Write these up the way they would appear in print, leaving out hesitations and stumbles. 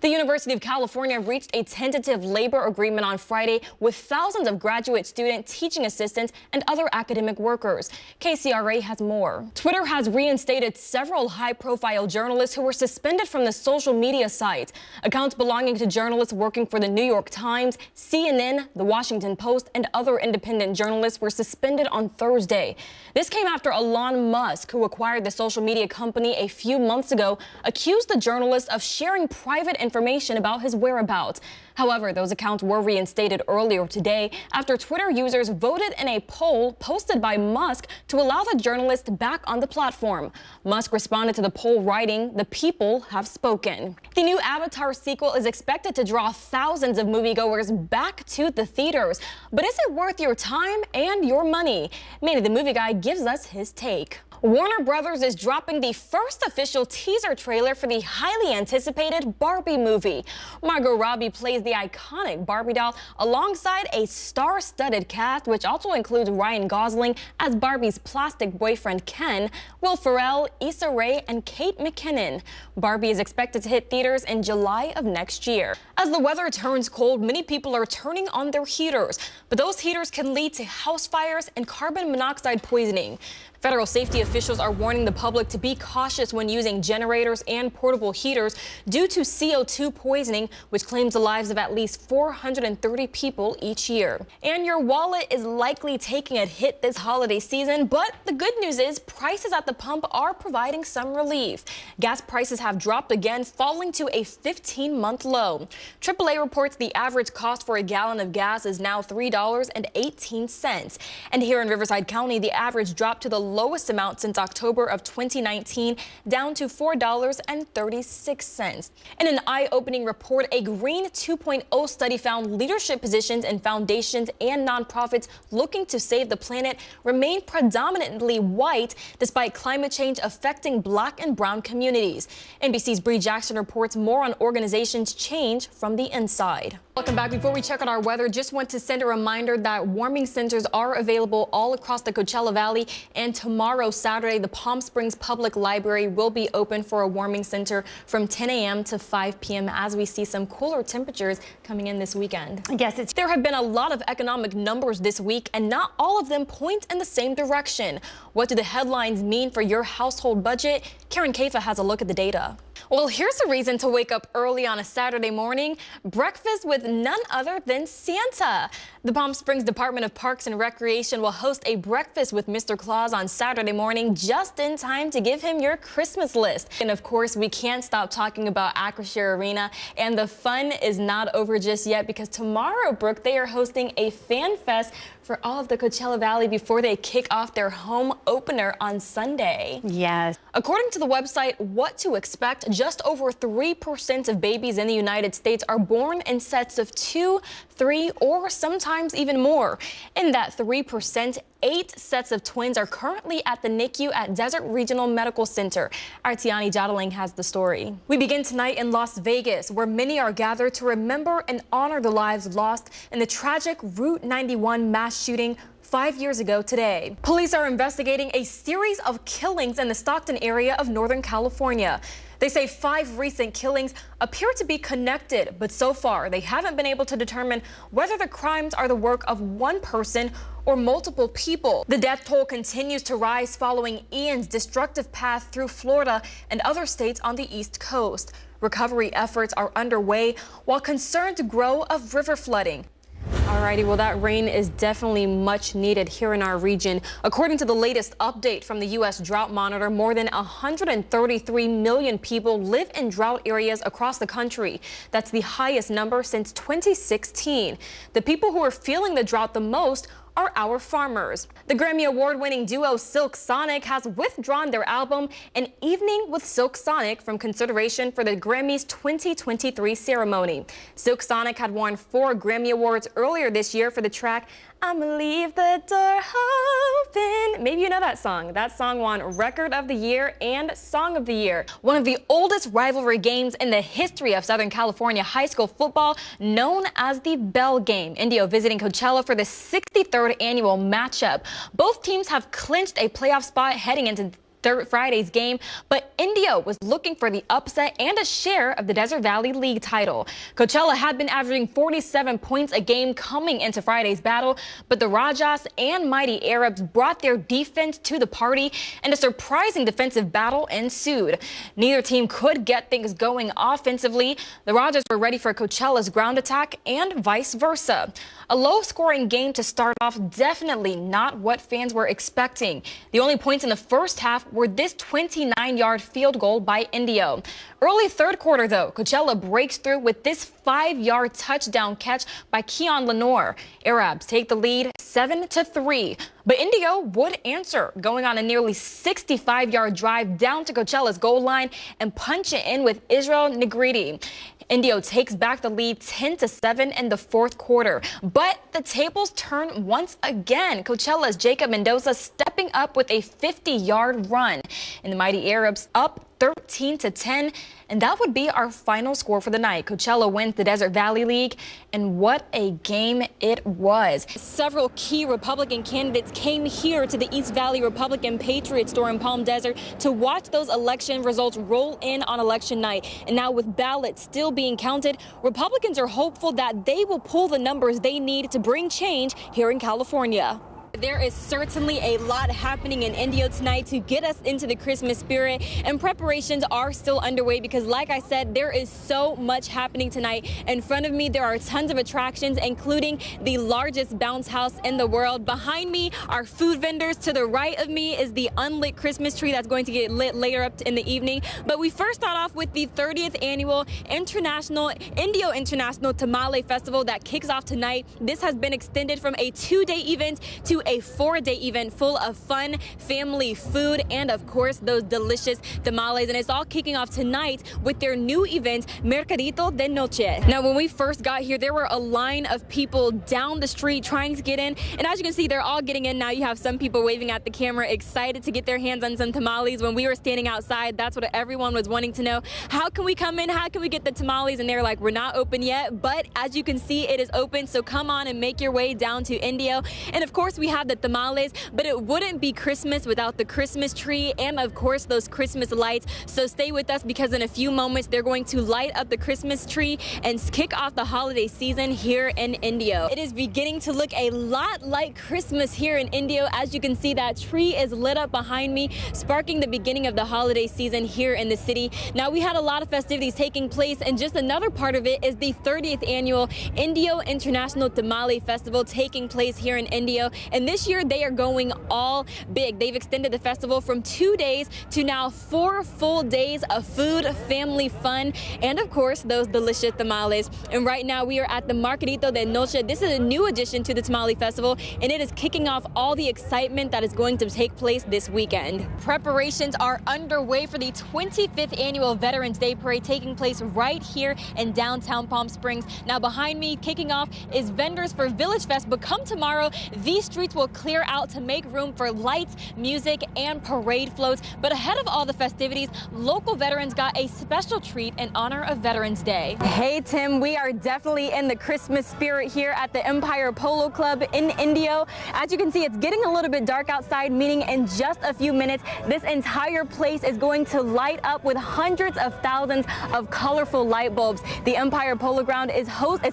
The University of California reached a tentative labor agreement on Friday with thousands of graduate students, teaching assistants, and other academic workers. KCRA has more. Twitter has reinstated several high-profile journalists who were suspended from the social media site. Accounts belonging to journalists working for the New York Times, CNN, The Washington Post, and other independent journalists were suspended on Thursday. This came after Elon Musk, who acquired the social media company a few months ago, accused the journalists of sharing private information about his whereabouts. However, those accounts were reinstated earlier today after Twitter users voted in a poll posted by Musk to allow the journalist back on the platform. Musk responded to the poll writing, "The people have spoken." The new Avatar sequel is expected to draw thousands of moviegoers back to the theaters. But is it worth your time and your money? Manny the Movie Guy gives us his take. Warner Brothers is dropping the first official teaser trailer for the highly anticipated Barbie movie. Margot Robbie plays the iconic Barbie doll alongside a star-studded cast, which also includes Ryan Gosling as Barbie's plastic boyfriend Ken, Will Ferrell, Issa Rae, and Kate McKinnon. Barbie is expected to hit theaters in July of next year. As the weather turns cold, many people are turning on their heaters, but those heaters can lead to house fires and carbon monoxide poisoning. Federal safety officials are warning the public to be cautious when using generators and portable heaters due to CO2 poisoning, which claims the lives of at least 430 people each year. And your wallet is likely taking a hit this holiday season, but the good news is prices at the pump are providing some relief. Gas prices have dropped again, falling to a 15-month low. AAA reports the average cost for a gallon of gas is now $3.18. And here in Riverside County, the average dropped to the lowest amount since October of 2019, down to $4.36. In an eye-opening report, a Green 2.0 study found leadership positions in foundations and nonprofits looking to save the planet remain predominantly white, despite climate change affecting Black and brown communities. NBC's Bree Jackson reports more on organizations' change from the inside. Welcome back. Before we check out our weather, just want to send a reminder that warming centers are available all across the Coachella Valley, and tomorrow, Saturday, the Palm Springs Public Library will be open for a warming center from 10 a.m. to 5 p.m. as we see some cooler temperatures coming in this weekend. Yes, there have been a lot of economic numbers this week, and not all of them point in the same direction. What do the headlines mean for your household budget? Karen Kaifa has a look at the data. Well, here's a reason to wake up early on a Saturday morning: breakfast with none other than Santa. The Palm Springs Department of Parks and Recreation will host a breakfast with Mr. Claus on Saturday morning, just in time to give him your Christmas list. And of course, we can't stop talking about Acrisure Arena, and the fun is not over just yet, because tomorrow, Brooke, they are hosting a fan fest for all of the Coachella Valley before they kick off their home opener on Sunday. Yes. According to the website What to Expect, just over 3% of babies in the United States are born in sets of 2, 3, or sometimes even more. In that 3%, 8 sets of twins are currently at the NICU at Desert Regional Medical Center. Our Tiani Jodeling has the story. We begin tonight in Las Vegas, where many are gathered to remember and honor the lives lost in the tragic Route 91 mass shooting 5 years ago today. Police are investigating a series of killings in the Stockton area of Northern California. They say 5 recent killings appear to be connected, but so far they haven't been able to determine whether the crimes are the work of one person or multiple people. The death toll continues to rise following Ian's destructive path through Florida and other states on the East Coast. Recovery efforts are underway while concerns grow of river flooding. Alrighty, well, that rain is definitely much needed here in our region. According to the latest update from the U.S. Drought Monitor, more than 133 million people live in drought areas across the country. That's the highest number since 2016. The people who are feeling the drought the most are our farmers. The Grammy Award-winning duo Silk Sonic has withdrawn their album An Evening with Silk Sonic from consideration for the Grammys 2023 ceremony. Silk Sonic had won 4 Grammy Awards earlier this year for the track I'ma Leave the Door Open. Maybe you know that song. That song won Record of the Year and Song of the Year. One of the oldest rivalry games in the history of Southern California high school football, known as the Bell Game. Indio visiting Coachella for the 63rd annual matchup. Both teams have clinched a playoff spot heading into Friday's game, but Indio was looking for the upset and a share of the Desert Valley League title. Coachella had been averaging 47 points a game coming into Friday's battle, but the Rajas and Mighty Arabs brought their defense to the party, and a surprising defensive battle ensued. Neither team could get things going offensively. The Rajas were ready for Coachella's ground attack and vice versa. A low-scoring game to start off, definitely not what fans were expecting. The only points in the first half were this 29-yard field goal by Indio. Early third quarter, though, Coachella breaks through with this 5-yard touchdown catch by Keon Lenore. Arabs take the lead 7-3, but Indio would answer, going on a nearly 65-yard drive down to Coachella's goal line and punch it in with Israel Negrete. Indio takes back the lead 10-7 in the fourth quarter, but the tables turn once again. Coachella's Jacob Mendoza stepping up with a 50-yard run, and the Mighty Arabs up 13-10, and that would be our final score for the night. Coachella wins the Desert Valley League, and what a game it was. Several key Republican candidates came here to the East Valley Republican Patriot store in Palm Desert to watch those election results roll in on election night. And now with ballots still being counted, Republicans are hopeful that they will pull the numbers they need to bring change here in California. There is certainly a lot happening in Indio tonight to get us into the Christmas spirit, and preparations are still underway because, like I said, there is so much happening tonight. In front of me, there are tons of attractions, including the largest bounce house in the world. Behind me are food vendors. To the right of me is the unlit Christmas tree that's going to get lit later up in the evening. But we first start off with the 30th annual Indio International Tamale Festival that kicks off tonight. This has been extended from a 2-day event to a 4-day event full of fun, family food, and of course those delicious tamales. And it's all kicking off tonight with their new event, Mercadito de Noche. Now, when we first got here, there were a line of people down the street trying to get in, and as you can see, they're all getting in now. You have some people waving at the camera, excited to get their hands on some tamales. When we were standing outside, that's what everyone was wanting to know. How can we come in? How can we get the tamales? And they're like, we're not open yet, but as you can see, it is open, so come on and make your way down to Indio. And of course, we have the tamales, but it wouldn't be Christmas without the Christmas tree and of course those Christmas lights. So stay with us because in a few moments they're going to light up the Christmas tree and kick off the holiday season here in Indio. It is beginning to look a lot like Christmas here in Indio. As you can see, that tree is lit up behind me, sparking the beginning of the holiday season here in the city. Now, we had a lot of festivities taking place, and just another part of it is the 30th annual Indio International Tamale Festival taking place here in Indio. And this year they are going all big. They've extended the festival from 2 days to now 4 full days of food, family fun, and of course those delicious tamales. And right now we are at the Mercadito de Noche. This is a new addition to the Tamale Festival, and it is kicking off all the excitement that is going to take place this weekend. Preparations are underway for the 25th annual Veterans Day Parade taking place right here in downtown Palm Springs. Now, behind me kicking off is vendors for Village Fest, but come tomorrow, these streets will clear out to make room for lights, music, and parade floats. But ahead of all the festivities, local veterans got a special treat in honor of Veterans Day. Hey, Tim, we are definitely in the Christmas spirit here at the Empire Polo Club in Indio. As you can see, it's getting a little bit dark outside, meaning in just a few minutes, this entire place is going to light up with hundreds of thousands of colorful light bulbs. The Empire Polo Ground is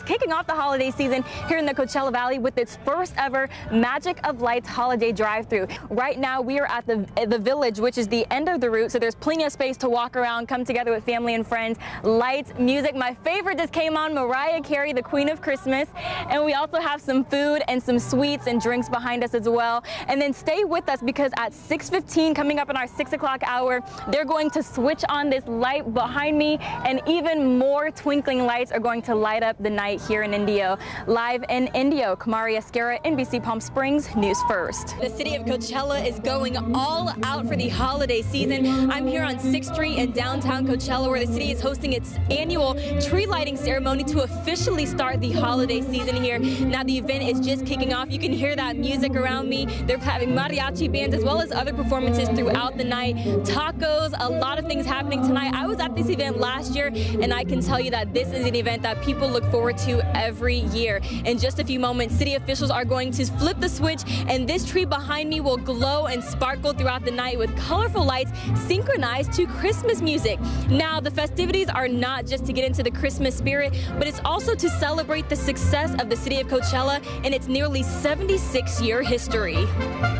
kicking off the holiday season here in the Coachella Valley with its first ever Magic of Lights holiday drive-through. Right now, we are at the Village, which is the end of the route, so there's plenty of space to walk around, come together with family and friends. Lights, music. My favorite just came on, Mariah Carey, the Queen of Christmas. And we also have some food and some sweets and drinks behind us as well. And then stay with us because at 6:15, coming up in our 6 o'clock hour, they're going to switch on this light behind me, and even more twinkling lights are going to light up the night here in Indio. Live in Indio, Kamari, Esquerra, NBC Palm Springs, News First. The city of Coachella is going all out for the holiday season. I'm here on 6th Street in downtown Coachella, where the city is hosting its annual tree lighting ceremony to officially start the holiday season here. Now, the event is just kicking off. You can hear that music around me. They're having mariachi bands as well as other performances throughout the night. Tacos, a lot of things happening tonight. I was at this event last year, and I can tell you that this is an event that people look forward to every year. In just a few moments, city officials are going to flip the switch switch, and this tree behind me will glow and sparkle throughout the night with colorful lights synchronized to Christmas music. Now, the festivities are not just to get into the Christmas spirit, but it's also to celebrate the success of the city of Coachella in its nearly 76-year history.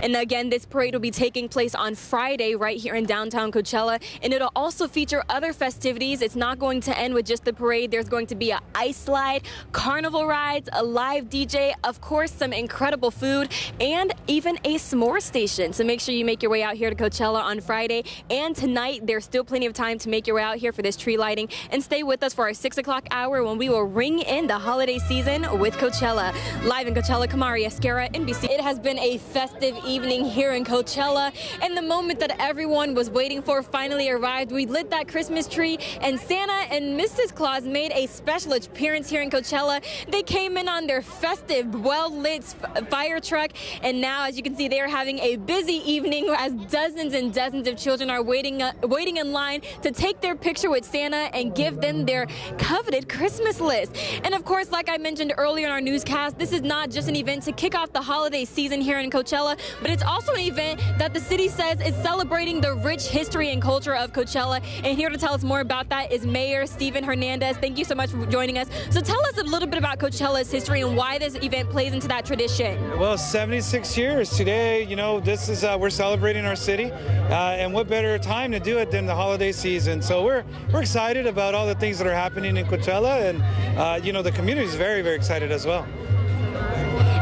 And again, this parade will be taking place on Friday right here in downtown Coachella, and it'll also feature other festivities. It's not going to end with just the parade. There's going to be an ice slide, carnival rides, a live DJ, of course, some incredible food, and even a s'more station. So make sure you make your way out here to Coachella on Friday. And tonight, there's still plenty of time to make your way out here for this tree lighting. And stay with us for our 6 o'clock hour when we will ring in the holiday season with Coachella. Live in Coachella, Kamari, Esquerra, NBC. It has been a festive evening here in Coachella, and the moment that everyone was waiting for finally arrived. We lit that Christmas tree, and Santa and Mrs. Claus made a special appearance here in Coachella. They came in on their festive, well-lit fire truck, and now, as you can see, they are having a busy evening as dozens and dozens of children are waiting in line to take their picture with Santa and give them their coveted Christmas list. And of course, like I mentioned earlier in our newscast, this is not just an event to kick off the holiday season here in Coachella, but it's also an event that the city says is celebrating the rich history and culture of Coachella. And here to tell us more about that is Mayor Steven Hernandez. Thank you so much for joining us. So tell us a little bit about Coachella's history and why this event plays into that tradition. Well, 76 years today, you know, this is, we're celebrating our city, and what better time to do it than the holiday season. So we're excited about all the things that are happening in Coachella, and, you know, the community is very, very excited as well.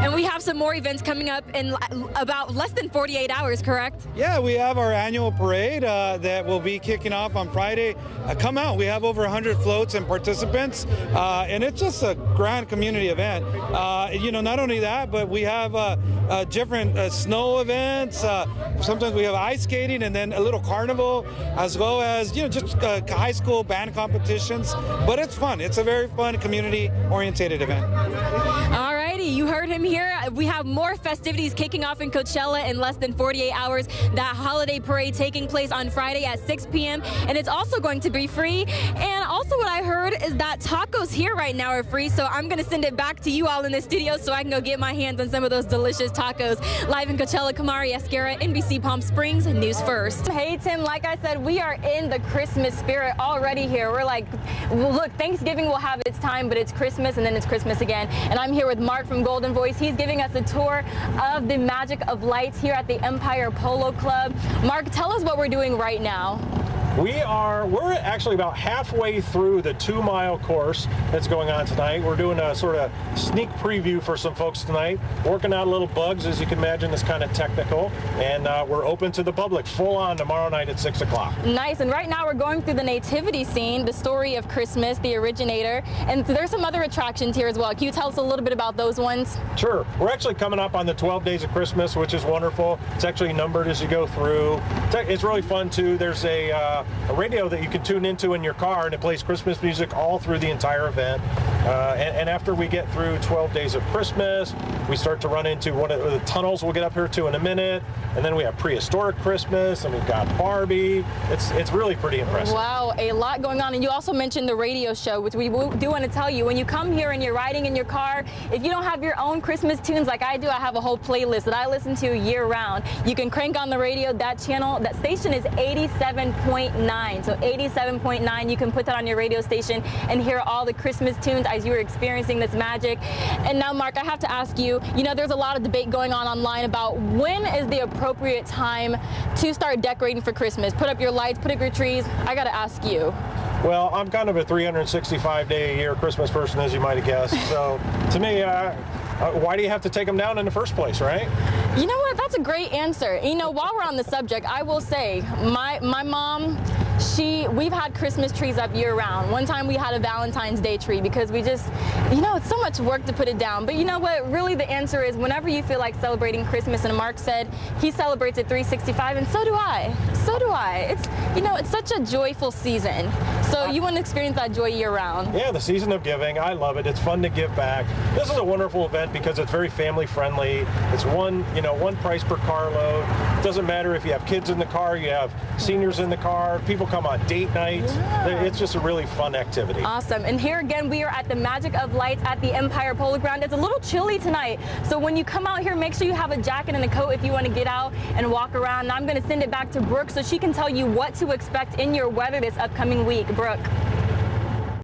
And we have some more events coming up in about less than 48 hours, correct? Yeah, we have our annual parade that will be kicking off on Friday. Come out. We have over 100 floats and participants, and it's just a grand community event. You know, not only that, but we have different snow events. Sometimes we have ice skating and then a little carnival, as well as, you know, just high school band competitions. But it's fun. It's a very fun community-oriented event. All righty, you heard him here. We have more festivities kicking off in Coachella in less than 48 hours. That holiday parade taking place on Friday at 6 p.m. and it's also going to be free. And also what I heard is that tacos here right now are free, so I'm going to send it back to you all in the studio so I can go get my hands on some of those delicious tacos. Live in Coachella, Kamari, Esquerra, NBC Palm Springs, News First. Hey Tim, like I said, we are in the Christmas spirit already here. We're like, look, Thanksgiving will have its time, but it's Christmas and then it's Christmas again. And I'm here with Mark from Golden Voice. He's giving us a tour of the magic of lights here at the Empire Polo Club. Mark, tell us what we're doing right now. We're actually about halfway through the 2-mile course that's going on tonight. We're doing a sort of sneak preview for some folks tonight, working out little bugs, as you can imagine. It's kind of technical, and we're open to the public full on tomorrow night at 6 o'clock. Nice. And right now we're going through the nativity scene, the story of Christmas, the originator, and there's some other attractions here as well. Can you tell us a little bit about those ones? Sure. We're actually coming up on the 12 days of Christmas, which is wonderful. It's actually numbered as you go through. It's really fun too. There's a radio that you can tune into in your car, and it plays Christmas music all through the entire event. And after we get through 12 days of Christmas, we start to run into one of the tunnels we'll get up here to in a minute, and then we have prehistoric Christmas, and we've got Barbie. It's really pretty impressive. Wow, a lot going on. And you also mentioned the radio show, which we do want to tell you, when you come here and you're riding in your car, if you don't have your own Christmas tunes like I do, I have a whole playlist that I listen to year round. You can crank on the radio. That channel, that station is 87.9. So 87.9, you can put that on your radio station and hear all the Christmas tunes as you were experiencing this magic. And now, Mark, I have to ask you, you know, there's a lot of debate going on online about when is the appropriate time to start decorating for Christmas. Put up your lights, put up your trees. I got to ask you. Well, I'm kind of a 365-day-a-year Christmas person, as you might have guessed. So to me, why do you have to take them down in the first place, right? You know what? That's a great answer. You know, while we're on the subject, I will say my mom, we've had Christmas trees up year round. One time we had a Valentine's Day tree because we just, you know, it's so much work to put it down. But you know what? Really the answer is whenever you feel like celebrating Christmas, and Mark said he celebrates at 365, and so do I. So do I. It's, you know, it's such a joyful season. So you want to experience that joy year round. Yeah, the season of giving. I love it. It's fun to give back. This is a wonderful event because it's very family friendly. It's one price per carload. It doesn't matter if you have kids in the car, you have seniors in the car, people come on date night. Yeah. It's just a really fun activity. Awesome. And here again, we are at the Magic of Lights at the Empire Polo Ground. It's a little chilly tonight, so when you come out here, make sure you have a jacket and a coat if you want to get out and walk around. And I'm going to send it back to Brooke so she can tell you what to expect in your weather this upcoming week. Brooke.